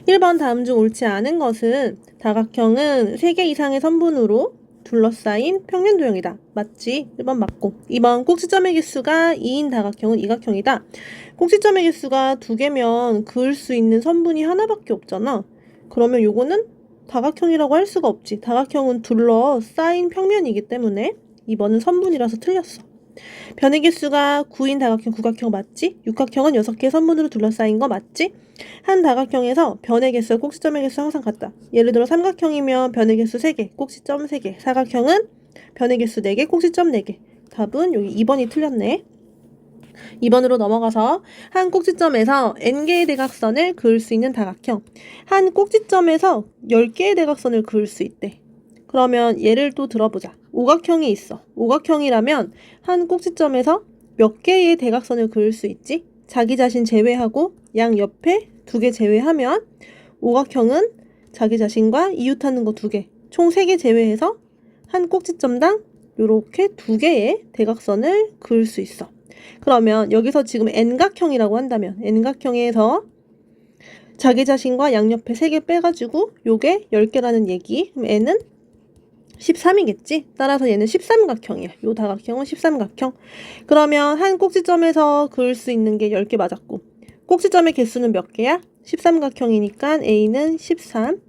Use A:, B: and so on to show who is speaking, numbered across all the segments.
A: 1번 다음 중 옳지 않은 것은 다각형은 3개 이상의 선분으로 둘러싸인 평면 도형이다. 맞지? 1번 맞고. 2번 꼭지점의 개수가 2인 다각형은 이각형이다. 꼭지점의 개수가 2개면 그을 수 있는 선분이 하나밖에 없잖아. 그러면 요거는 다각형이라고 할 수가 없지. 다각형은 둘러싸인 평면이기 때문에 2번은 선분이라서 틀렸어. 변의 개수가 9인 다각형, 구각형 맞지? 육각형은 6개의 선분으로 둘러싸인 거 맞지? 한 다각형에서 변의 개수와 꼭지점의 개수 항상 같다. 예를 들어 삼각형이면 변의 개수 3개, 꼭지점 3개. 사각형은 변의 개수 4개, 꼭지점 4개. 답은 여기 2번이 틀렸네. 2번으로 넘어가서 한 꼭지점에서 n개의 대각선을 그을 수 있는 다각형. 한 꼭지점에서 10개의 대각선을 그을 수 있대. 그러면 예를 또 들어보자. 오각형이 있어. 오각형이라면 한 꼭지점에서 몇 개의 대각선을 그을 수 있지? 자기 자신 제외하고 양 옆에 2개 제외하면 오각형은 자기 자신과 이웃하는 거 2개, 총 3개 제외해서 한 꼭지점당 요렇게 2개의 대각선을 그을 수 있어. 그러면 여기서 지금 n각형이라고 한다면 n각형에서 자기 자신과 양옆에 3개 빼가지고 요게 10개라는 얘기. 그럼 n은 13이겠지? 따라서 얘는 13각형이야. 요 다각형은 13각형. 그러면 한 꼭지점에서 그을 수 있는 게 10개 맞았고 꼭지점의 개수는 몇 개야? 13각형이니까 A는 13.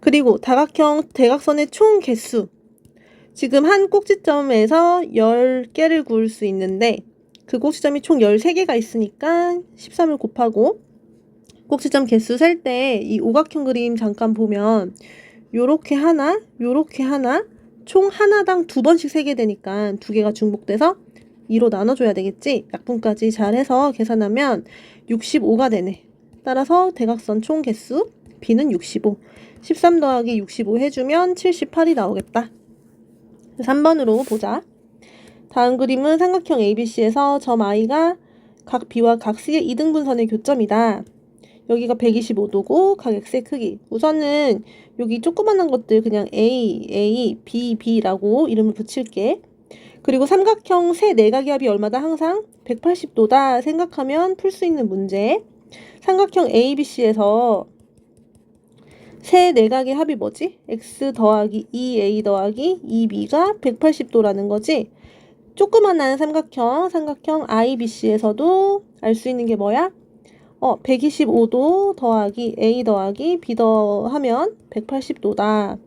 A: 그리고 다각형 대각선의 총 개수. 지금 한 꼭지점에서 10개를 그을 수 있는데 그 꼭지점이 총 13개가 있으니까 13을 곱하고 꼭지점 개수 셀 때 이 오각형 그림 잠깐 보면 요렇게 하나, 요렇게 하나, 총 하나당 2번씩 세게 되니까 2개가 중복돼서 2로 나눠줘야 되겠지? 약분까지 잘해서 계산하면 65가 되네. 따라서 대각선 총 개수 B는 65. 13 더하기 65 해주면 78이 나오겠다. 3번으로 보자. 다음 그림은 삼각형 ABC에서 점 I가 각 B와 각 C의 이등분선의 교점이다. 여기가 125도고 각 X의 크기. 우선은 여기 조그만한 것들 그냥 A, B, B라고 이름을 붙일게. 그리고 삼각형 세 내각의 합이 얼마다? 항상 180도다 생각하면 풀 수 있는 문제. 삼각형 ABC에서 세 내각의 합이 뭐지? X 더하기 2A 더하기 2B가 180도라는 거지. 조그만한 삼각형 IBC에서도 알 수 있는 게 뭐야? 125도 더하기 A 더하기 B 더하면 180도다.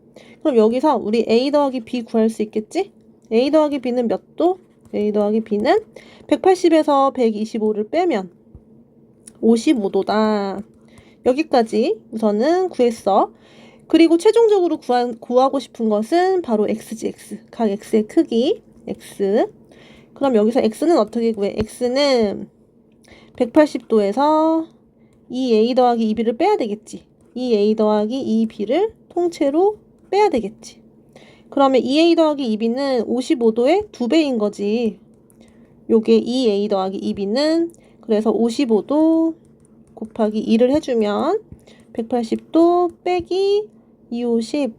A: 그럼 여기서 우리 A 더하기 B 구할 수 있겠지? A 더하기 B는 몇 도? A 더하기 B는 180에서 125를 빼면 55도다. 여기까지 우선은 구했어. 그리고 최종적으로 구하고 싶은 것은 바로 X지, X. 각 X의 크기, X. 그럼 여기서 X는 어떻게 구해? X는 180도에서 2A 더하기 2B를 빼야 되겠지. 2A 더하기 2B를 통째로 빼야 되겠지. 그러면 2A 더하기 2B는 55도의 2배인 거지. 요게 2A 더하기 2B는 그래서 55도 곱하기 2를 해주면 180도 빼기 250,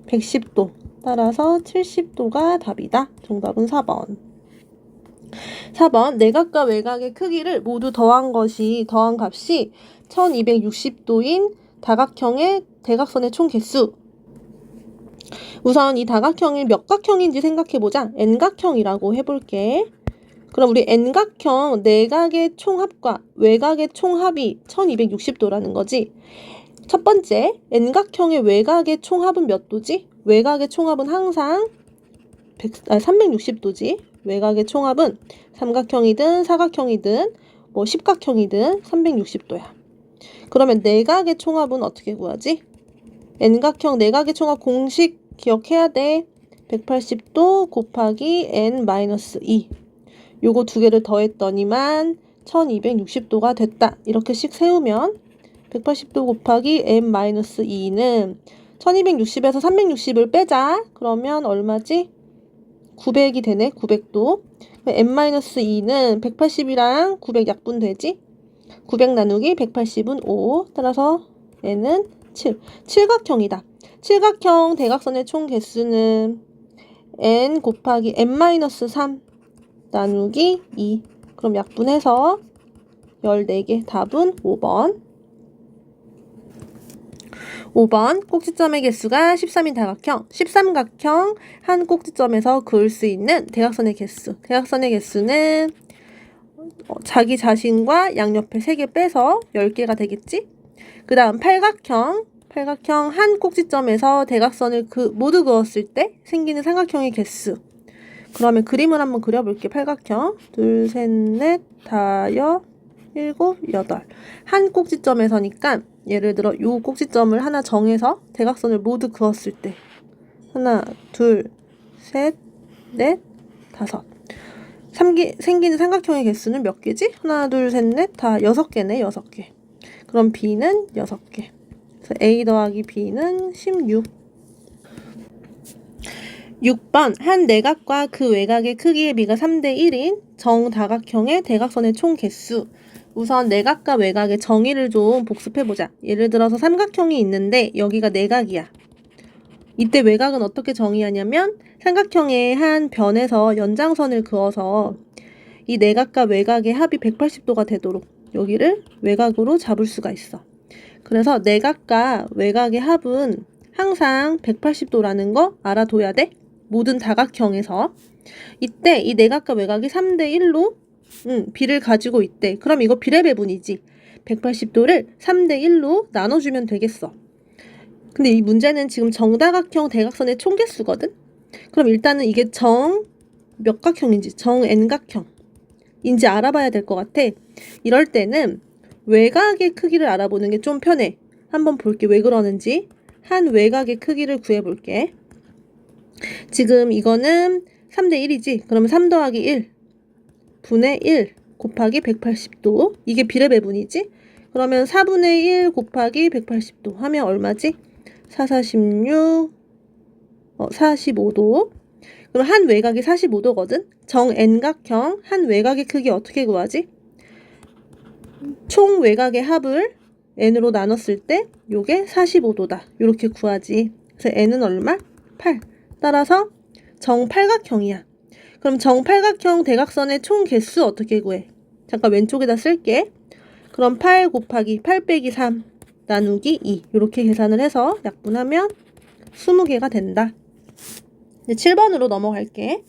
A: 110도. 따라서 70도가 답이다. 정답은 4번. 4번 내각과 외각의 크기를 모두 더한 값이 1260도인 다각형의 대각선의 총 개수. 우선 이 다각형이 몇 각형인지 생각해보자. n각형이라고 해볼게. 그럼 우리 n각형 내각의 총합과 외각의 총합이 1260도라는 거지. 첫 번째, n각형의 외각의 총합은 몇 도지? 외각의 총합은 항상 360도지. 외각의 총합은 삼각형이든 사각형이든 뭐 십각형이든 360도야. 그러면 내각의 총합은 어떻게 구하지? n각형 내각의 총합 공식 기억해야 돼. 180도 곱하기 n-2. 요거 2개를 더했더니만 1260도가 됐다. 이렇게씩 세우면 180도 곱하기 n-2는 1260에서 360을 빼자. 그러면 얼마지? 900이 되네. 900도. n-2는 180이랑 900 약분되지? 900 나누기 180은 5. 따라서 n은 7. 칠각형이다. 칠각형 대각선의 총 개수는 n 곱하기 n-3 나누기 2. 그럼 약분해서 14개. 답은 5번. 5번 꼭지점의 개수가 13인 다각형, 13각형 한 꼭지점에서 그을 수 있는 대각선의 개수. 대각선의 개수는 자기 자신과 양옆에 3개 빼서 10개가 되겠지? 그 다음 팔각형 한 꼭지점에서 대각선을 모두 그었을 때 생기는 삼각형의 개수. 그러면 그림을 한번 그려볼게. 팔각형 둘, 셋, 넷, 다섯, 일곱, 여덟. 한 꼭지점에서니까 예를 들어 요 꼭지점을 하나 정해서 대각선을 모두 그었을 때 하나, 둘, 셋, 넷, 다섯. 생기는 삼각형의 개수는 몇 개지? 하나, 둘, 셋, 넷, 다 6개네. 6개. 그럼 B는 6개. 그래서 A 더하기 B는 16. 6번 한 내각과 그 외곽의 크기의 비가 3대 1인 정다각형의 대각선의 총 개수. 우선 내각과 외곽의 정의를 좀 복습해보자. 예를 들어서 삼각형이 있는데 여기가 내각이야. 이때 외곽은 어떻게 정의하냐면 삼각형의 한 변에서 연장선을 그어서 이 내각과 외곽의 합이 180도가 되도록 여기를 외곽으로 잡을 수가 있어. 그래서 내각과 외곽의 합은 항상 180도라는 거 알아둬야 돼. 모든 다각형에서. 이때 이 내각과 외곽이 3대 1로 비를 가지고 있대. 그럼 이거 비례 배분이지. 180도를 3대 1로 나눠주면 되겠어. 근데 이 문제는 지금 정다각형 대각선의 총개수거든? 그럼 일단은 이게 몇 각형인지, n각형인지 알아봐야 될 것 같아. 이럴 때는 외곽의 크기를 알아보는 게 좀 편해. 한번 볼게. 왜 그러는지. 한 외곽의 크기를 구해볼게. 지금 이거는 3대 1이지. 그러면 3 더하기 1 분의 1 곱하기 180도. 이게 비례 배분이지. 그러면 4분의 1 곱하기 180도 하면 얼마지? 4, 46, 45도. 그럼 한 외곽이 45도거든? 정 n각형 한 외곽의 크기 어떻게 구하지? 총 외곽의 합을 n으로 나눴을 때 요게 45도다. 이렇게 구하지. 그래서 n은 얼마? 8. 따라서 정팔각형이야. 그럼 정팔각형 대각선의 총 개수 어떻게 구해? 잠깐 왼쪽에다 쓸게. 그럼 8 곱하기 8 빼기 3 나누기 2 이렇게 계산을 해서 약분하면 20개가 된다. 이제 7번으로 넘어갈게.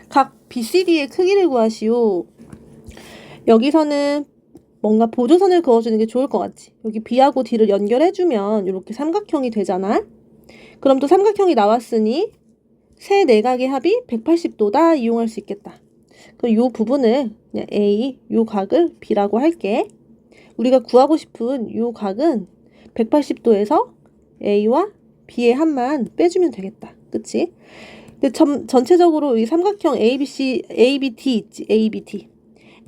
A: 각 BCD의 크기를 구하시오. 여기서는 뭔가 보조선을 그어주는 게 좋을 것 같지. 여기 B하고 D를 연결해주면 이렇게 삼각형이 되잖아. 그럼 또 삼각형이 나왔으니 세 내각의 합이 180도다 이용할 수 있겠다. 그럼 이 부분을 그냥 A, 요 각을 B라고 할게. 우리가 구하고 싶은 이 각은 180도에서 A와 B의 합만 빼주면 되겠다. 그치? 근데 전체적으로 이 삼각형 ABT 있지? ABT.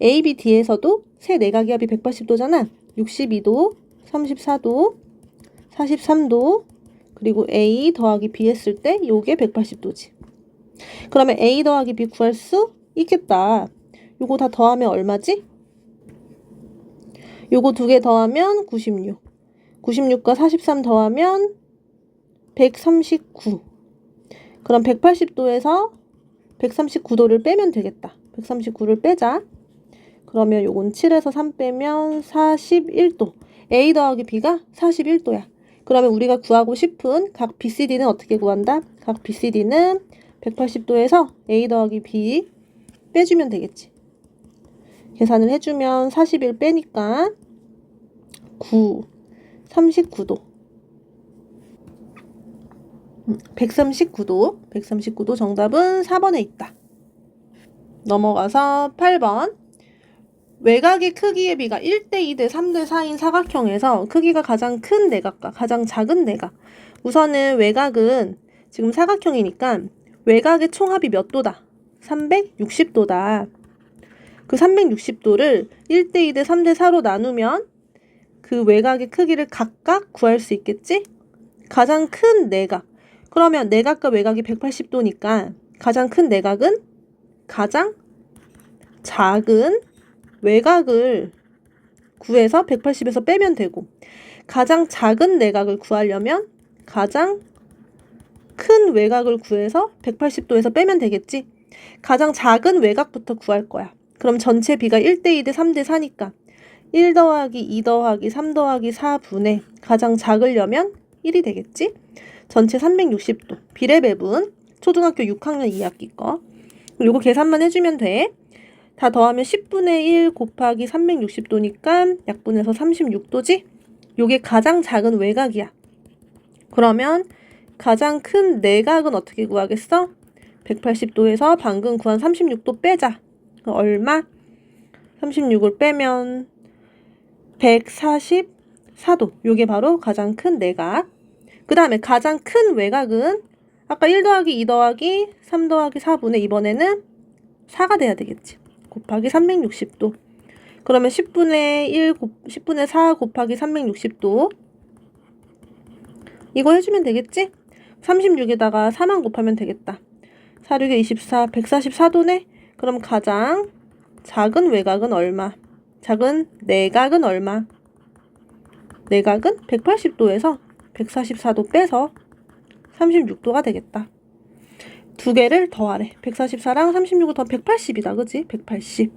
A: ABT에서도 세 내각의 합이 180도잖아. 62도, 34도, 43도, 그리고 A 더하기 B 했을 때 요게 180도지. 그러면 A 더하기 B 구할 수 있겠다. 요거 다 더하면 얼마지? 요거 2개 더하면 96. 96과 43 더하면 139. 그럼 180도에서 139도를 빼면 되겠다. 139를 빼자. 그러면 요건 7에서 3 빼면 41도. A 더하기 B가 41도야. 그러면 우리가 구하고 싶은 각 BCD는 어떻게 구한다? 각 BCD는 180도에서 A 더하기 B 빼주면 되겠지. 계산을 해주면 41 빼니까 9, 39도. 139도 정답은 4번에 있다. 넘어가서 8번. 외곽의 크기의 비가 1대2 대 3대 4인 사각형에서 크기가 가장 큰 내각과 가장 작은 내각. 우선은 외곽은 지금 사각형이니까 외곽의 총합이 몇 도다? 360도다. 그 360도를 1대2 대 3대 4로 나누면 그 외곽의 크기를 각각 구할 수 있겠지? 가장 큰 내각. 그러면 내각과 외곽이 180도니까 가장 큰 내각은 가장 작은 외곽을 구해서 180에서 빼면 되고, 가장 작은 내각을 구하려면 가장 큰 외곽을 구해서 180도에서 빼면 되겠지. 가장 작은 외곽부터 구할 거야. 그럼 전체 비가 1대2 대 3대 4니까 1 더하기 2 더하기 3 더하기 4분의 가장 작으려면 1이 되겠지? 전체 360도. 비례배분. 초등학교 6학년 2학기 거. 요거 계산만 해주면 돼. 다 더하면 10분의 1 곱하기 360도니까 약분해서 36도지? 요게 가장 작은 외곽이야. 그러면 가장 큰 내각은 어떻게 구하겠어? 180도에서 방금 구한 36도 빼자. 얼마? 36을 빼면 144도. 요게 바로 가장 큰 내각. 그 다음에 가장 큰 외곽은 아까 1 더하기 2 더하기 3 더하기 4분의 이번에는 4가 돼야 되겠지. 곱하기 360도. 그러면 10분의 4 곱하기 360도. 이거 해주면 되겠지? 36에다가 4만 곱하면 되겠다. 4, 6에 24, 144도네? 그럼 가장 작은 외곽은 얼마? 작은 내각은 얼마? 내각은 180도에서 144도 빼서 36도가 되겠다. 두 개를 더하래. 144랑 36을 더 180이다. 그치? 180.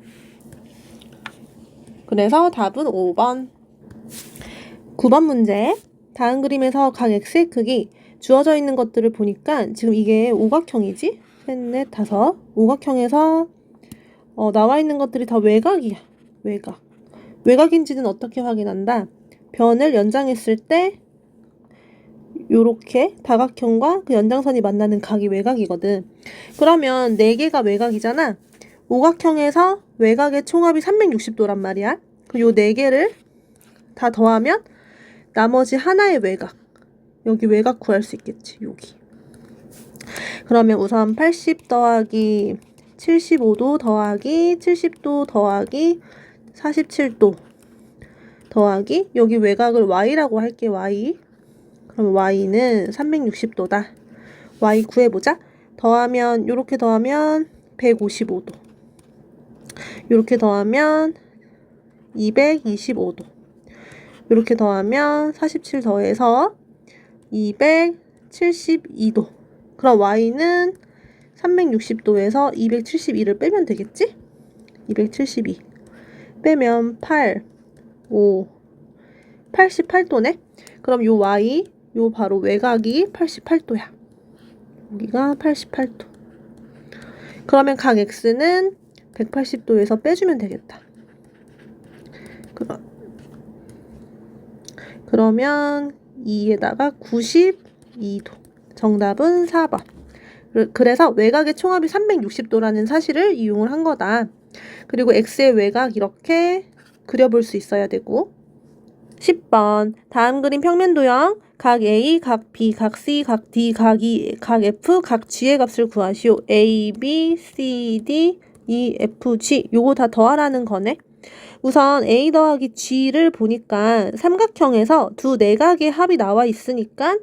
A: 그래서 답은 5번. 9번 문제. 다음 그림에서 각 x의 크기 주어져 있는 것들을 보니까 지금 이게 오각형이지? 셋, 넷, 다섯. 오각형에서 나와 있는 것들이 다 외곽이야. 외곽. 외곽인지는 어떻게 확인한다? 변을 연장했을 때 요렇게 다각형과 그 연장선이 만나는 각이 외곽이거든. 그러면 4개가 외곽이잖아. 오각형에서 외곽의 총합이 360도란 말이야. 요 4개를 다 더하면 나머지 하나의 외곽. 여기 외곽 구할 수 있겠지. 여기. 그러면 우선 80 더하기 75도 더하기 70도 더하기 47도 더하기 여기 외곽을 y라고 할게. y. 그럼 y는 360도다. y 구해보자. 더하면 요렇게 더하면 155도. 요렇게 더하면 225도. 요렇게 더하면 47 더해서 272도. 그럼 y는 360도에서 272를 빼면 되겠지? 272 빼면 8, 5, 88도네? 그럼 요 y, 요 바로 외곽이 88도야. 여기가 88도. 그러면 각 x는 180도에서 빼주면 되겠다. 그러면 2에다가 92도. 정답은 4번. 그래서 외곽의 총합이 360도라는 사실을 이용을 한 거다. 그리고 x의 외곽 이렇게 그려볼 수 있어야 되고. 10번. 다음 그림 평면 도형. 각 A, 각 B, 각 C, 각 D, 각 E, 각 F, 각 G의 값을 구하시오. A, B, C, D, E, F, G. 요거 다 더하라는 거네. 우선 A 더하기 G를 보니까 삼각형에서 두 내각의 합이 나와 있으니까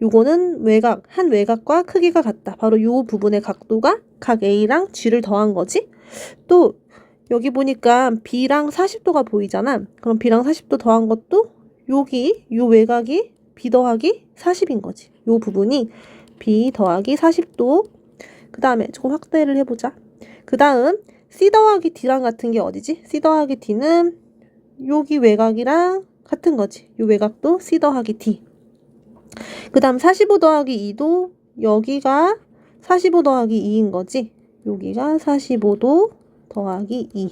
A: 요거는 외곽, 한 외곽과 크기가 같다. 바로 요 부분의 각도가 각 A랑 G를 더한 거지. 또 여기 보니까 B랑 40도가 보이잖아. 그럼 B랑 40도 더한 것도 여기 요 외곽이 B 더하기 40인 거지. 요 부분이 B 더하기 40도. 그 다음에 조금 확대를 해보자. 그 다음 C 더하기 D랑 같은 게 어디지? C 더하기 D는 여기 외곽이랑 같은 거지. 요 외곽도 C 더하기 D. 그 다음 45 더하기 2도 여기가 45 더하기 2인 거지. 여기가 45도 더하기 2.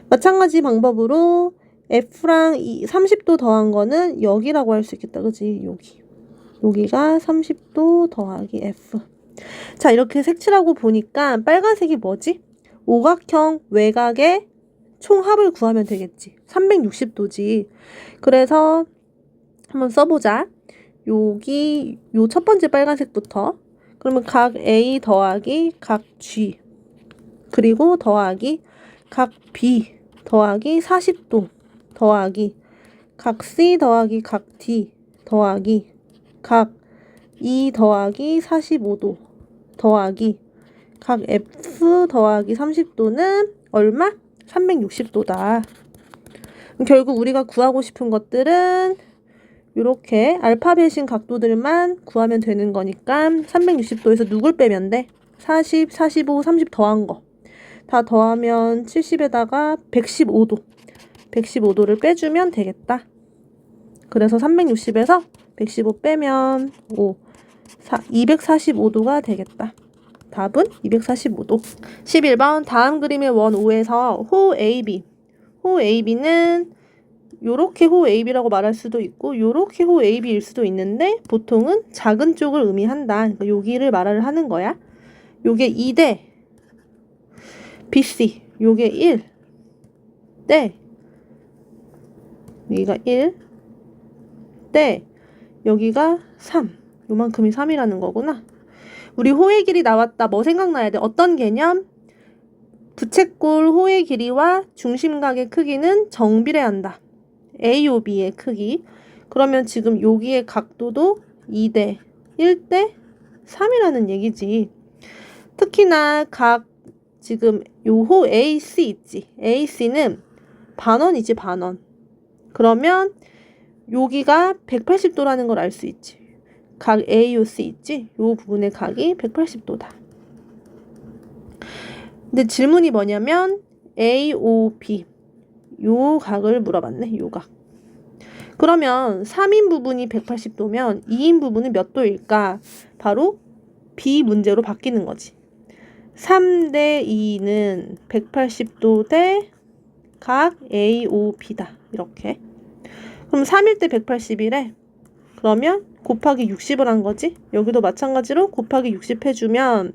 A: 마찬가지 방법으로 F랑 30도 더한 거는 여기라고 할 수 있겠다. 그치? 여기. 여기가 30도 더하기 F. 자, 이렇게 색칠하고 보니까 빨간색이 뭐지? 오각형 외곽의 총합을 구하면 되겠지. 360도지. 그래서 한번 써보자. 여기 요 첫 번째 빨간색부터. 그러면 각 A 더하기 각 G 그리고 더하기 각 B 더하기 40도 더하기 각 C 더하기 각 D 더하기 각 E 더하기 45도 더하기 각 F 더하기 30도는 얼마? 360도다. 결국 우리가 구하고 싶은 것들은 이렇게 알파벳인 각도들만 구하면 되는 거니까 360도에서 누굴 빼면 돼? 40, 45, 30 더한 거. 다 더하면 70에다가 115도. 115도를 빼주면 되겠다. 그래서 360에서 115 빼면 245도가 되겠다. 답은 245도. 11번 다음 그림의 원 5에서 호 AB. 호 AB는 요렇게 호 AB라고 말할 수도 있고 요렇게 호 AB일 수도 있는데 보통은 작은 쪽을 의미한다. 그러니까 여기를 말을 하는 거야. 요게 2대 BC. 요게 1 대 여기가 1 대 여기가 3. 요만큼이 3이라는 거구나. 우리 호의 길이 나왔다. 뭐 생각나야 돼? 어떤 개념? 부채꼴 호의 길이와 중심각의 크기는 정비례한다. AOB의 크기. 그러면 지금 여기의 각도도 2대 1대 3이라는 얘기지. 특히나 지금 요 호 AC 있지. AC는 반원이지, 반원. 그러면 여기가 180도라는 걸 알 수 있지. 각 AOC 있지? 요 부분의 각이 180도다. 근데 질문이 뭐냐면 AOB 요 각을 물어봤네. 요 각. 그러면 3인 부분이 180도면 2인 부분은 몇 도일까? 바로 B 문제로 바뀌는 거지. 3대 2는 180도 대 각 AOB다. 이렇게. 그럼 3일 때 180이래. 그러면 곱하기 60을 한 거지. 여기도 마찬가지로 곱하기 60 해주면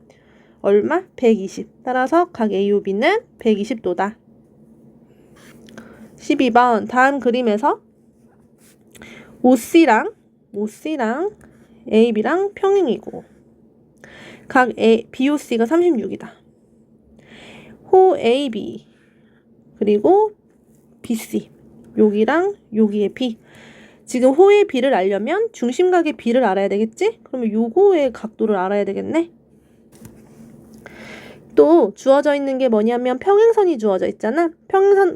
A: 얼마? 120. 따라서 각 AOB는 120도다. 12번 다음 그림에서 OC랑 AB랑 평행이고 각 BOC가 36이다. 호 AB 그리고 BC 여기랑 여기의 B. 지금 호의 B를 알려면 중심각의 B를 알아야 되겠지? 그러면 요거의 각도를 알아야 되겠네. 또 주어져 있는 게 뭐냐면 평행선이 주어져 있잖아.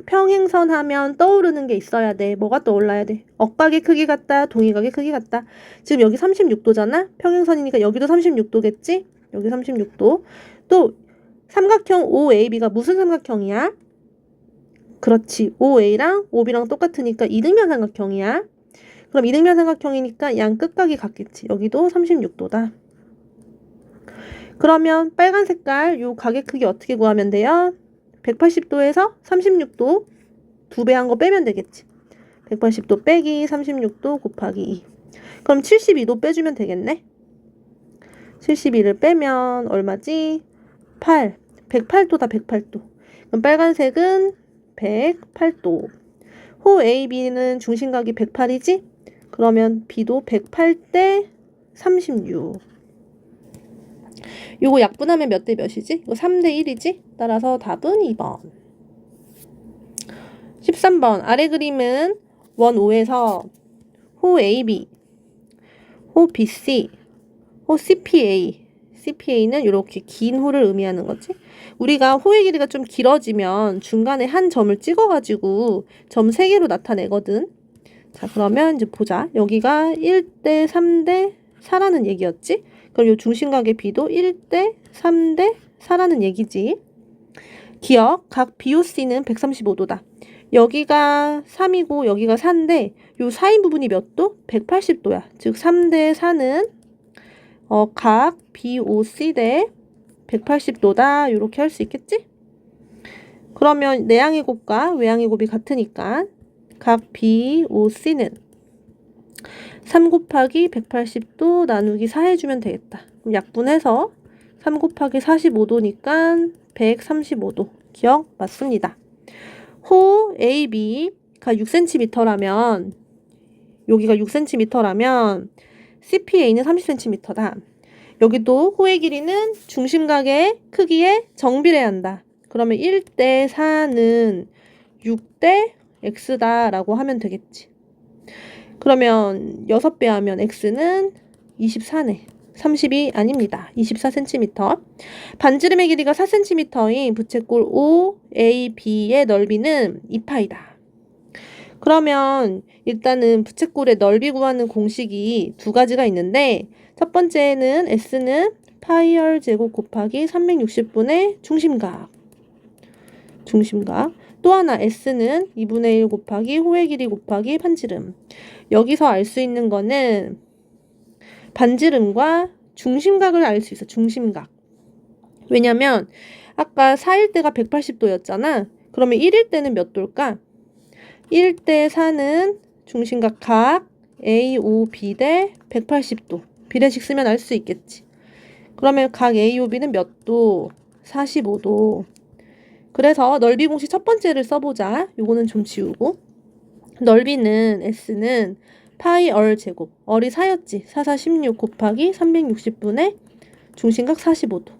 A: 평행선 하면 떠오르는 게 있어야 돼. 뭐가 떠올라야 돼? 억각의 크기 같다, 동의각의 크기 같다. 지금 여기 36도잖아. 평행선이니까 여기도 36도겠지? 여기 36도. 또 삼각형 OAB가 무슨 삼각형이야? 그렇지. OA랑 OB랑 똑같으니까 이등변 삼각형이야. 그럼 이등변 삼각형이니까 양 끝각이 같겠지. 여기도 36도다. 그러면 빨간 색깔 요 각의 크기 어떻게 구하면 돼요? 180도에서 36도 2배 한 거 빼면 되겠지. 180도 빼기 36도 곱하기 2. 그럼 72도 빼주면 되겠네. 72를 빼면 얼마지? 8. 108도다 108도. 그럼 빨간색은 108도. 호 AB는 중심각이 108이지? 그러면 B도 108대 36. 요거 약분하면 몇 대 몇이지? 이거 3대 1이지? 따라서 답은 2번. 13번 아래 그림은 원 5에서 호 AB, 호 BC, 호 CPA는 이렇게 긴 호를 의미하는 거지. 우리가 호의 길이가 좀 길어지면 중간에 한 점을 찍어가지고 점 3개로 나타내거든. 자, 그러면 이제 보자. 여기가 1대 3대 4라는 얘기였지? 그럼 요 중심각의 B도 1대 3대 4라는 얘기지. 기억, 각 BOC는 135도다. 여기가 3이고 여기가 4인데 요 4인 부분이 몇 도? 180도야. 즉 3대 4는 각 BOC 대 180도다. 이렇게 할 수 있겠지? 그러면 내양의 곱과 외양의 곱이 같으니까 각 BOC는 3 곱하기 180도 나누기 4 해주면 되겠다. 그럼 약분해서 3 곱하기 45도니까 135도. 기억 맞습니다. 호 AB가 6cm라면 여기가 6cm라면 CPA는 30cm다. 여기도 호의 길이는 중심각의 크기에 정비례한다. 그러면 1대 4는 6대 X다라고 하면 되겠지. 그러면 6배 하면 X는 24네. 30이 아닙니다. 24cm. 반지름의 길이가 4cm인 부채꼴 OAB의 넓이는 2파이다. 그러면 일단은 부채꼴의 넓이 구하는 공식이 두 가지가 있는데 첫 번째는 S는 파이 R 제곱 곱하기 360분의 중심각. 중심각. 또 하나 S는 2분의 1 곱하기 호의 길이 곱하기 반지름. 여기서 알 수 있는 거는 반지름과 중심각을 알 수 있어. 중심각. 왜냐면 아까 4일 때가 180도였잖아. 그러면 1일 때는 몇 도일까? 1일 때 4는 중심각 각 AOB 대 180도. 비례식 쓰면 알 수 있겠지. 그러면 각 AOB는 몇 도? 45도. 그래서 넓이 공식 첫 번째를 써보자. 요거는 좀 지우고. 넓이는 S는 파이 얼 제곱. 얼이 4였지. 4, 4, 16 곱하기 360분의 중심각 45도.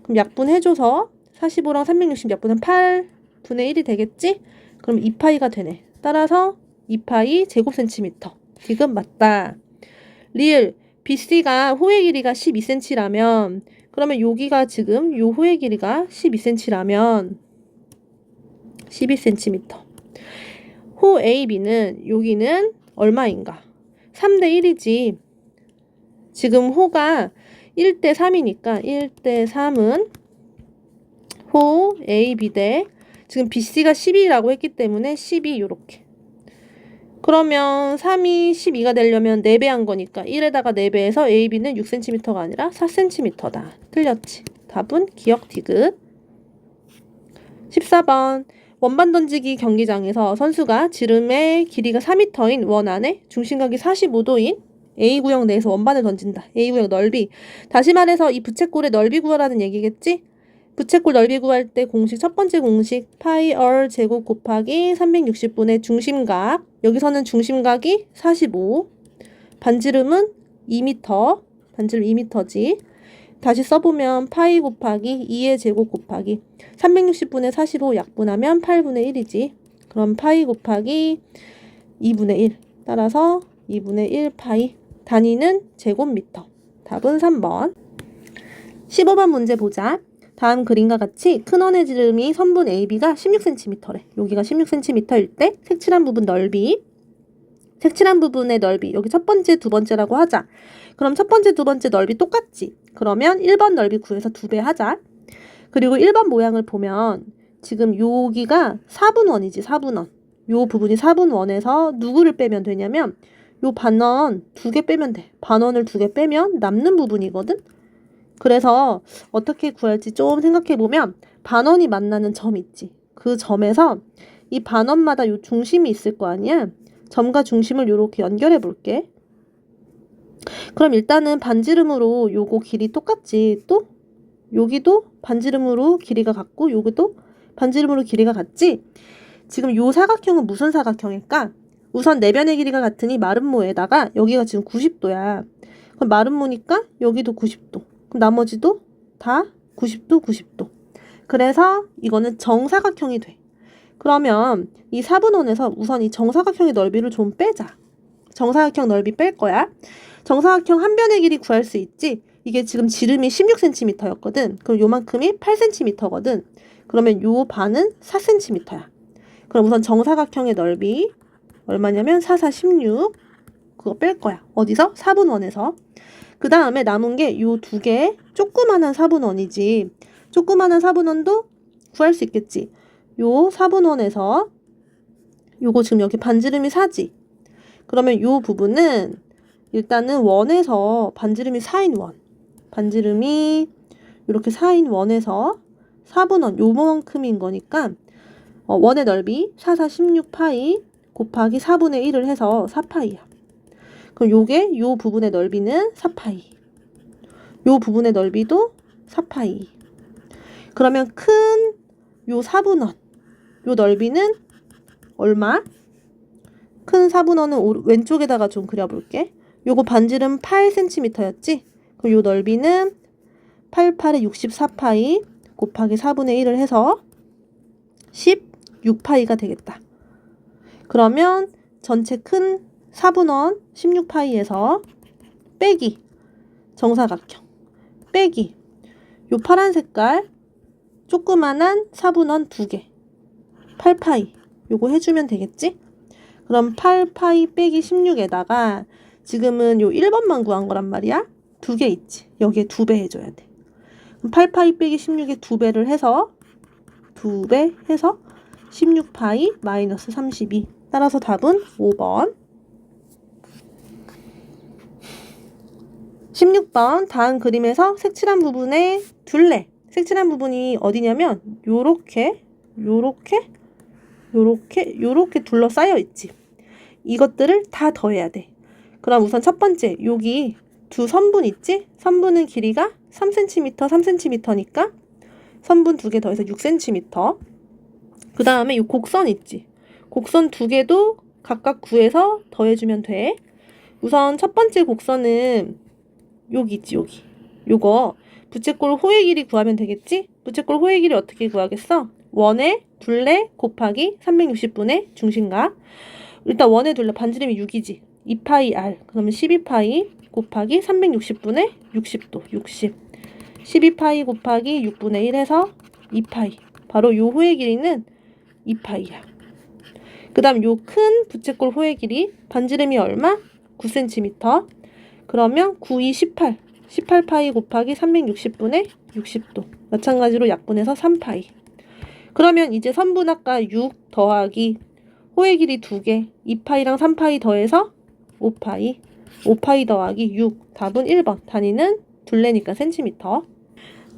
A: 그럼 약분해줘서 45랑 360 약분은 8분의 1이 되겠지? 그럼 2파이가 되네. 따라서 2파이 제곱센티미터. 디귿 맞다. 리을 BC가 호의 길이가 12cm라면 그러면 여기가 지금 요 호의 길이가 12cm라면 12cm. 호 AB는 여기는 얼마인가? 3대 1이지. 지금 호가 1대 3이니까 1대 3은 호 AB 대 지금 BC가 12라고 했기 때문에 12 요렇게. 그러면 3이 12가 되려면 4배 한 거니까 1에다가 4배해서 AB는 6cm가 아니라 4cm다. 틀렸지. 답은 기억 디귿. 14번. 원반 던지기 경기장에서 선수가 지름의 길이가 4m인 원 안에 중심각이 45도인 A구역 내에서 원반을 던진다. A구역 넓이. 다시 말해서 이 부채꼴의 넓이 구하라는 얘기겠지? 부채꼴 넓이 구할 때 공식 첫 번째 공식 파이 얼 제곱 곱하기 360분의 중심각. 여기서는 중심각이 45. 반지름은 2m. 반지름 2m지. 다시 써보면 파이 곱하기 2의 제곱 곱하기 360분의 45 약분하면 8분의 1이지. 그럼 파이 곱하기 2분의 1. 따라서 2분의 1 파이. 단위는 제곱미터. 답은 3번. 15번 문제 보자. 다음 그림과 같이 큰 원의 지름이 선분 AB가 16cm래. 여기가 16cm일 때 색칠한 부분 넓이. 색칠한 부분의 넓이. 여기 첫 번째, 두 번째라고 하자. 그럼 첫 번째, 두 번째 넓이 똑같지? 그러면 1번 넓이 구해서 2배 하자. 그리고 1번 모양을 보면 지금 여기가 4분원이지, 4분원. 요 부분이 4분원에서 누구를 빼면 되냐면 요 반원 2개 빼면 돼. 반원을 2개 빼면 남는 부분이거든? 그래서 어떻게 구할지 좀 생각해보면 반원이 만나는 점 있지. 그 점에서 이 반원마다 요 중심이 있을 거 아니야? 점과 중심을 요렇게 연결해 볼게. 그럼 일단은 반지름으로 요거 길이 똑같지. 또 여기도 반지름으로 길이가 같고 여기도 반지름으로 길이가 같지. 지금 요 사각형은 무슨 사각형일까? 우선 내변의 길이가 같으니 마름모에다가 여기가 지금 90도야. 그럼 마름모니까 여기도 90도. 그럼 나머지도 다 90도, 90도. 그래서 이거는 정사각형이 돼. 그러면 이 4분원에서 우선 이 정사각형의 넓이를 좀 빼자. 정사각형 넓이 뺄 거야. 정사각형 한 변의 길이 구할 수 있지. 이게 지금 지름이 16cm였거든. 그럼 요만큼이 8cm거든. 그러면 요 반은 4cm야. 그럼 우선 정사각형의 넓이 얼마냐면 4, 4, 16. 그거 뺄 거야. 어디서? 4분원에서. 그 다음에 남은 게 요 2개 조그만한 4분원이지. 조그만한 4분원도 구할 수 있겠지. 요 4분원에서 요거 지금 여기 반지름이 4지. 그러면 요 부분은 일단은 원에서 반지름이 4인 원. 반지름이 이렇게 4인 원에서 4분원 요만큼인 거니까 원의 넓이 4, 4, 16파이 곱하기 4분의 1을 해서 4파이야. 그럼 요게 요 부분의 넓이는 4파이. 요 부분의 넓이도 4파이. 그러면 큰 요 4분원 요 넓이는 얼마? 큰 4분원은 왼쪽에다가 좀 그려볼게. 요거 반지름 8cm였지? 그럼 요 넓이는 8, 8에 64파이 곱하기 4분의 1을 해서 16파이가 되겠다. 그러면 전체 큰 4분원 16파이에서 빼기 정사각형 빼기 요 파란 색깔 조그만한 4분원 2개 8파이 요거 해주면 되겠지? 그럼 8파이 빼기 16에다가 지금은 요 1번만 구한 거란 말이야. 2개 있지. 여기에 2배 해줘야 돼. 그럼 8파이 빼기 16에 2배를 해서 2배 해서 16파이 마이너스 32. 따라서 답은 5번. 16번 다음 그림에서 색칠한 부분의 둘레. 색칠한 부분이 어디냐면 요렇게 둘러싸여 있지. 이것들을 다 더해야 돼. 그럼 우선 첫 번째 여기 두 선분 있지? 선분은 길이가 3cm, 3cm니까 선분 2개 더해서 6cm. 그 다음에 이 곡선 있지? 곡선 2개도 각각 구해서 더해주면 돼. 우선 첫 번째 곡선은 여기 있지, 여기. 요거 부채꼴 호의 길이 구하면 되겠지? 부채꼴 호의 길이 어떻게 구하겠어? 원의 둘레 곱하기 360분의 중심각. 일단 원의 둘레 반지름이 6이지. 2파이 r 그러면 12파이 곱하기 360분의 60도 60. 12파이 곱하기 6분의 1 해서 2파이. 바로 요 호의 길이는 2파이야. 그 다음 요 큰 부채꼴 호의 길이 반지름이 얼마? 9cm. 그러면 9, 2, 18. 18파이 곱하기 360분의 60도. 마찬가지로 약분해서 3파이. 그러면 이제 선분 아까 6 더하기 호의 길이 2개. 2파이랑 3파이 더해서 5파이. 5파이 더하기 6. 답은 1번. 단위는 둘레니까 센티미터.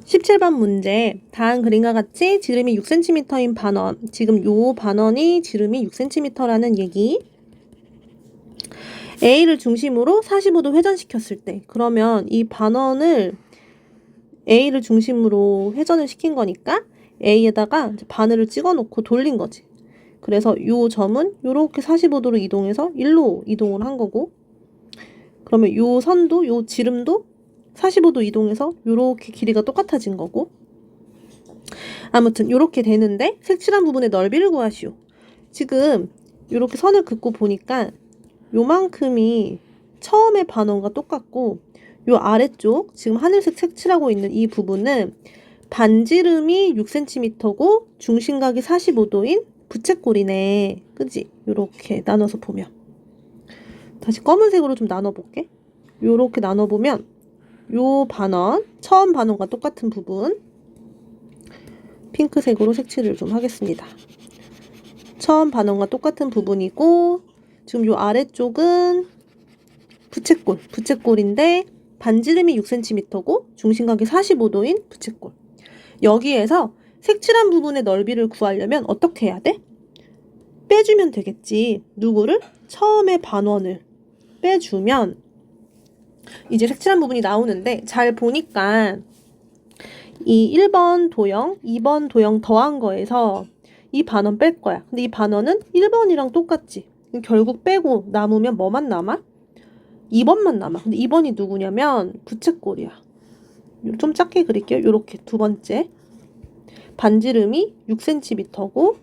A: 17번 문제. 다음 그림과 같이 지름이 6cm인 반원. 지금 요 반원이 지름이 6cm라는 얘기. A를 중심으로 45도 회전시켰을 때 그러면 이 반원을 A를 중심으로 회전을 시킨 거니까 A에다가 이제 바늘을 찍어 놓고 돌린 거지. 그래서 요 점은 요렇게 45도로 이동해서 1로 이동을 한 거고, 그러면 요 선도 요 지름도 45도 이동해서 요렇게 길이가 똑같아진 거고. 아무튼 요렇게 되는데 색칠한 부분의 넓이를 구하시오. 지금 요렇게 선을 긋고 보니까 요만큼이 처음의 반원과 똑같고, 요 아래쪽 지금 하늘색 색칠하고 있는 이 부분은 반지름이 6cm고 중심각이 45도인 부채꼴이네. 그지? 요렇게 나눠서 보면. 다시 검은색으로 좀 나눠볼게. 요렇게 나눠보면 요 반원, 처음 반원과 똑같은 부분 핑크색으로 색칠을 좀 하겠습니다. 처음 반원과 똑같은 부분이고, 지금 요 아래쪽은 부채꼴인데 반지름이 6cm고 중심각이 45도인 부채꼴. 여기에서 색칠한 부분의 넓이를 구하려면 어떻게 해야 돼? 빼주면 되겠지. 누구를? 처음에 반원을 빼주면 이제 색칠한 부분이 나오는데, 잘 보니까 이 1번 도형, 2번 도형 더한 거에서 이 반원 뺄 거야. 근데 이 반원은 1번이랑 똑같지. 결국 빼고 남으면 뭐만 남아? 2번만 남아. 근데 2번이 누구냐면 부채꼴이야. 좀 작게 그릴게요. 요렇게 두 번째. 반지름이 6cm고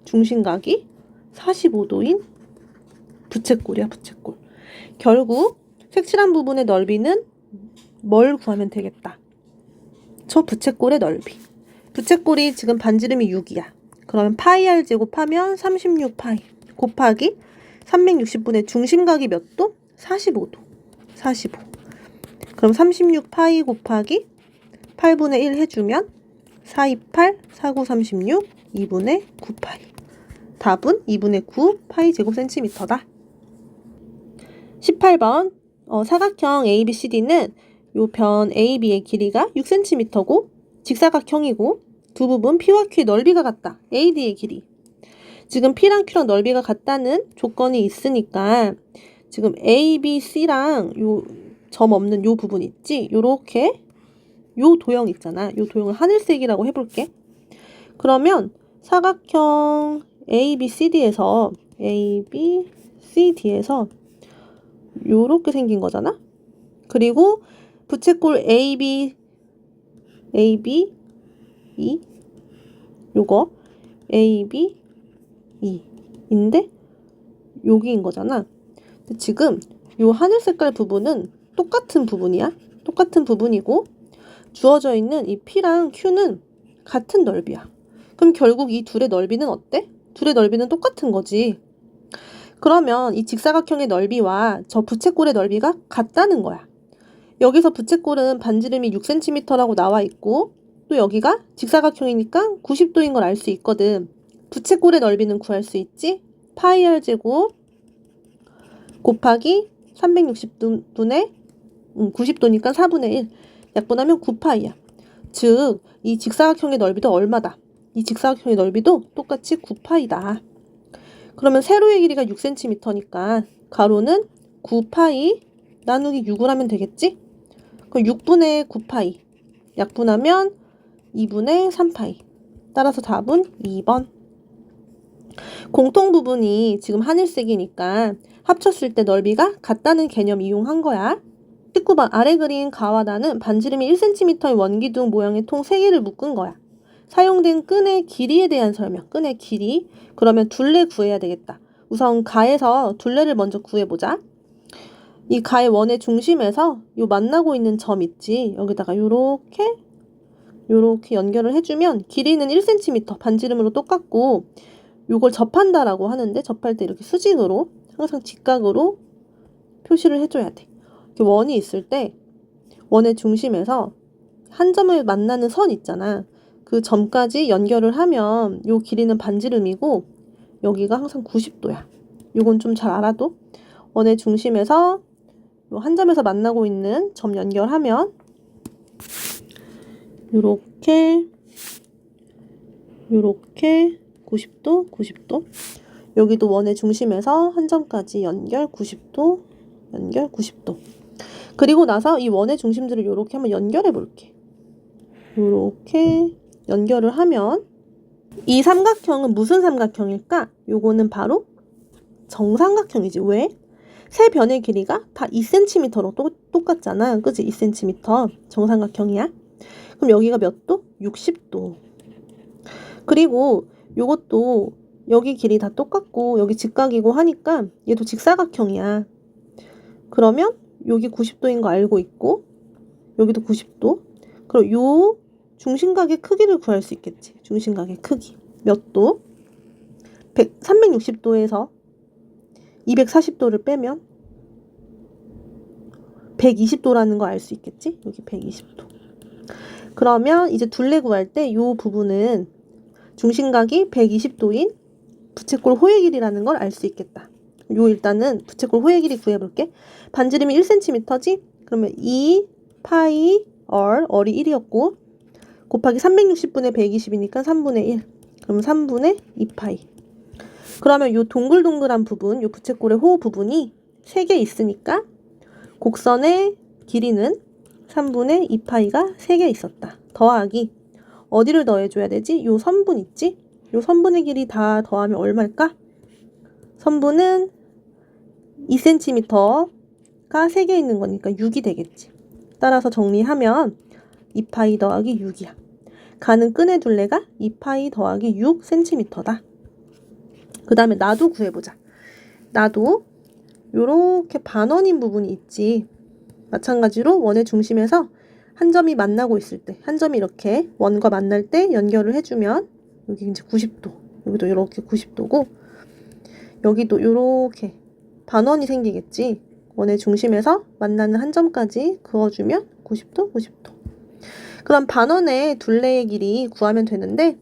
A: 중심각이 45도인 부채꼴이야, 부채꼴. 결국 색칠한 부분의 넓이는 뭘 구하면 되겠다? 저 부채꼴의 넓이. 부채꼴이 지금 반지름이 6이야. 그러면 파이 r 제곱하면 36파이 곱하기 360분의 중심각이 몇 도? 45도. 45. 그럼 36파이 곱하기 8분의 1 해주면 428, 49, 36, 2분의 9파이. 답은 2분의 9 파이 제곱센티미터다. 18번 사각형 ABCD는 요 변 AB의 길이가 6cm고 직사각형이고 두 부분 P와 Q의 넓이가 같다. AD의 길이. 지금 P랑 Q랑 넓이가 같다는 조건이 있으니까 지금 A, B, C랑 요 점 없는 요 부분 있지? 요렇게 요 도형 있잖아. 요 도형을 하늘색이라고 해볼게. 그러면 사각형 ABCD에서 요렇게 생긴 거잖아. 그리고 부채꼴 AB, E 요거 AB, E인데 여기인 거잖아. 지금 요 하늘 색깔 부분은 똑같은 부분이야. 똑같은 부분이고 주어져 있는 이 P랑 Q는 같은 넓이야. 그럼 결국 이 둘의 넓이는 어때? 둘의 넓이는 똑같은 거지. 그러면 이 직사각형의 넓이와 저 부채꼴의 넓이가 같다는 거야. 여기서 부채꼴은 반지름이 6cm라고 나와 있고 또 여기가 직사각형이니까 90도인 걸 알 수 있거든. 부채꼴의 넓이는 구할 수 있지? 파이 r 제곱 곱하기 360분의 90도니까 4분의 1 약분하면 9파이야. 즉, 이 직사각형의 넓이도 얼마다? 이 직사각형의 넓이도 똑같이 9파이다. 그러면 세로의 길이가 6cm니까 가로는 9파이 나누기 6을 하면 되겠지? 그럼 6분의 9파이 약분하면 2분의 3파이. 따라서 답은 2번. 공통 부분이 지금 하늘색이니까 합쳤을 때 넓이가 같다는 개념 이용한 거야. 19번 아래 그린 가와 나는 반지름이 1cm의 원기둥 모양의 통 3개를 묶은 거야. 사용된 끈의 길이에 대한 설명. 끈의 길이. 그러면 둘레 구해야 되겠다. 우선 가에서 둘레를 먼저 구해보자. 이 가의 원의 중심에서 요 만나고 있는 점 있지. 여기다가 요렇게 연결을 해주면 길이는 1cm 반지름으로 똑같고 요걸 접한다라고 하는데 접할 때 이렇게 수직으로 항상 직각으로 표시를 해줘야 돼. 이렇게 원이 있을 때 원의 중심에서 한 점을 만나는 선 있잖아. 그 점까지 연결을 하면 요 길이는 반지름이고 여기가 항상 90도야. 요건 좀 잘 알아도 원의 중심에서 요 한 점에서 만나고 있는 점 연결하면 요렇게 90도 여기도 원의 중심에서 한 점까지 연결 90도 연결 90도. 그리고 나서 이 원의 중심들을 요렇게 한번 연결해 볼게. 요렇게 연결을 하면 이 삼각형은 무슨 삼각형일까? 요거는 바로 정삼각형이지. 왜? 세 변의 길이가 다 2cm로 똑같잖아. 그치? 2cm 정삼각형이야. 그럼 여기가 몇 도? 60도. 그리고 요것도 여기 길이 다 똑같고 여기 직각이고 하니까 얘도 직사각형이야. 그러면 여기 90도인 거 알고 있고 여기도 90도. 그럼 요 중심각의 크기를 구할 수 있겠지. 중심각의 크기. 몇 도? 360도에서 240도를 빼면 120도라는 거 알 수 있겠지? 여기 120도. 그러면 이제 둘레 구할 때 요 부분은 중심각이 120도인 부채꼴 호의 길이라는 걸 알 수 있겠다. 요 일단은 부채꼴 호의 길이 구해볼게. 반지름이 1cm지? 그러면 2 파이 R이 1이었고 곱하기 360분의 120이니까 3분의 1. 그럼 3분의 2파이. 그러면 요 동글동글한 부분, 요 부채꼴의 호 부분이 3개 있으니까 곡선의 길이는 3분의 2파이가 3개 있었다. 더하기 어디를 더해줘야 되지? 요 선분 있지? 요 선분의 길이 다 더하면 얼마일까? 선분은 2cm가 3개 있는 거니까 6이 되겠지. 따라서 정리하면 2파이 더하기 6이야. 가는 끈의 둘레가 2파이 더하기 6cm다. 그 다음에 나도 구해보자. 나도 요렇게 반원인 부분이 있지. 마찬가지로 원의 중심에서 한 점이 만나고 있을 때, 한 점이 이렇게 원과 만날 때 연결을 해주면 여기 이제 90도, 여기도 이렇게 90도고 여기도 이렇게 반원이 생기겠지. 원의 중심에서 만나는 한 점까지 그어주면 90도, 90도. 그럼 반원의 둘레의 길이 구하면 되는데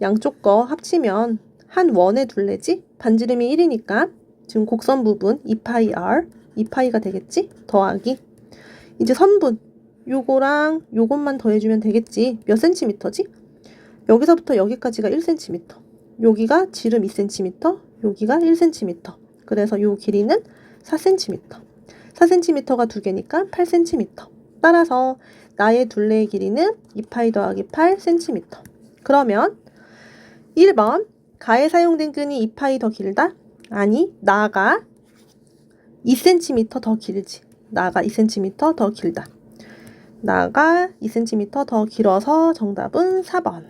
A: 양쪽 거 합치면 한 원의 둘레지? 반지름이 1이니까 지금 곡선 부분 2파이 R, 2파이가 되겠지? 더하기 이제 선분 요거랑 요것만 더해주면 되겠지. 몇 센티미터지? 여기서부터 여기까지가 1cm. 여기가 지름 2cm, 여기가 1cm. 그래서 요 길이는 4cm. 4cm가 두 개니까 8cm. 따라서 나의 둘레의 길이는 2파이 더하기 8cm. 그러면 1번 가에 사용된 끈이 2파이 더 길다? 아니, 나가 2cm 더 길지. 나가 2cm 더 길다. 나가 2cm 더 길어서 정답은 4번.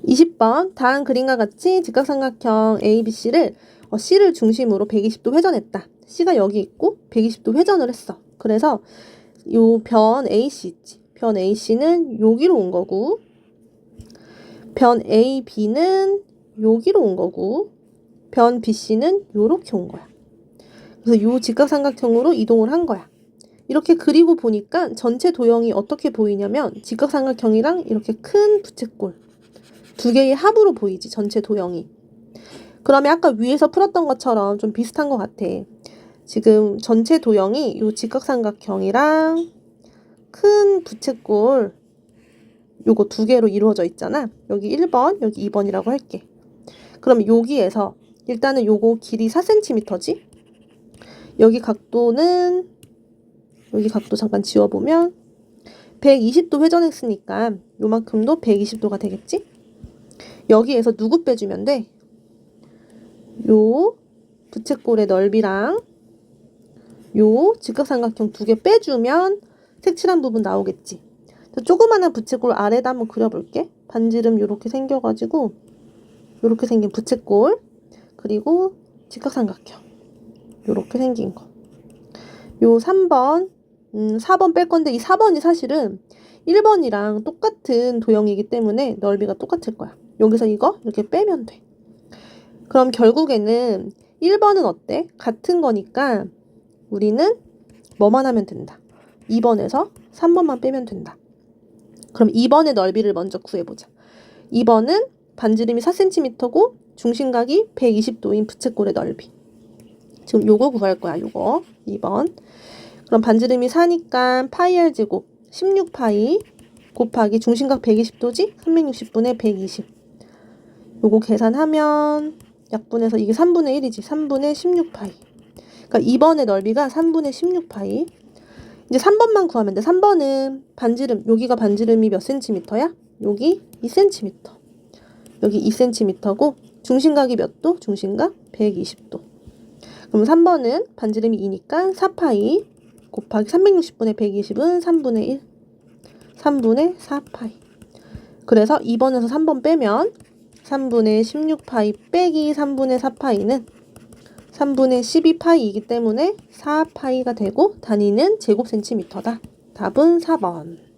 A: 20번 다음 그림과 같이 직각삼각형 ABC를 C를 중심으로 120도 회전했다. C가 여기 있고 120도 회전을 했어. 그래서 요 변 AC 있지. 변 AC는 여기로 온 거고 변 AB는 여기로 온 거고 변 BC는 요렇게 온 거야. 그래서 요 직각삼각형으로 이동을 한 거야. 이렇게 그리고 보니까 전체 도형이 어떻게 보이냐면 직각삼각형이랑 이렇게 큰 부채꼴 두 개의 합으로 보이지, 전체 도형이. 그러면 아까 위에서 풀었던 것처럼 좀 비슷한 것 같아. 지금 전체 도형이 이 직각삼각형이랑 큰 부채꼴 요거 두 개로 이루어져 있잖아. 여기 1번, 여기 2번이라고 할게. 그럼 여기에서 일단은 요거 길이 4cm지? 여기 각도 잠깐 지워보면 120도 회전했으니까 요만큼도 120도가 되겠지? 여기에서 누구 빼주면 돼? 요 부채꼴의 넓이랑 요 직각삼각형 두 개 빼주면 색칠한 부분 나오겠지. 조그마한 부채꼴 아래다 한번 그려볼게. 반지름 요렇게 생겨가지고 요렇게 생긴 부채꼴, 그리고 직각삼각형 요렇게 생긴 거. 요 3번 4번 뺄 건데 이 4번이 사실은 1번이랑 똑같은 도형이기 때문에 넓이가 똑같을 거야. 여기서 이거 이렇게 빼면 돼. 그럼 결국에는 1번은 어때? 같은 거니까 우리는 뭐만 하면 된다. 2번에서 3번만 빼면 된다. 그럼 2번의 넓이를 먼저 구해보자. 2번은 반지름이 4cm고 중심각이 120도인 부채꼴의 넓이. 지금 요거 구할 거야, 요거. 2번. 그럼 반지름이 4니까 파이 r 제곱 16파이 곱하기 중심각 120도지? 360분의 120. 요거 계산하면 약분해서 이게 3분의 1이지. 3분의 16파이. 그러니까 2번의 넓이가 3분의 16파이. 이제 3번만 구하면 돼. 3번은 반지름, 여기가 반지름이 몇 cm야? 여기 2cm. 여기 2cm고 중심각이 몇 도? 중심각 120도. 그럼 3번은 반지름이 2니까 4파이 곱하기 360분의 120은 3분의 1. 3분의 4파이. 그래서 2번에서 3번 빼면 3분의 16파이 빼기 3분의 4파이는 3분의 12파이이기 때문에 4파이가 되고 단위는 제곱센티미터다. 답은 4번.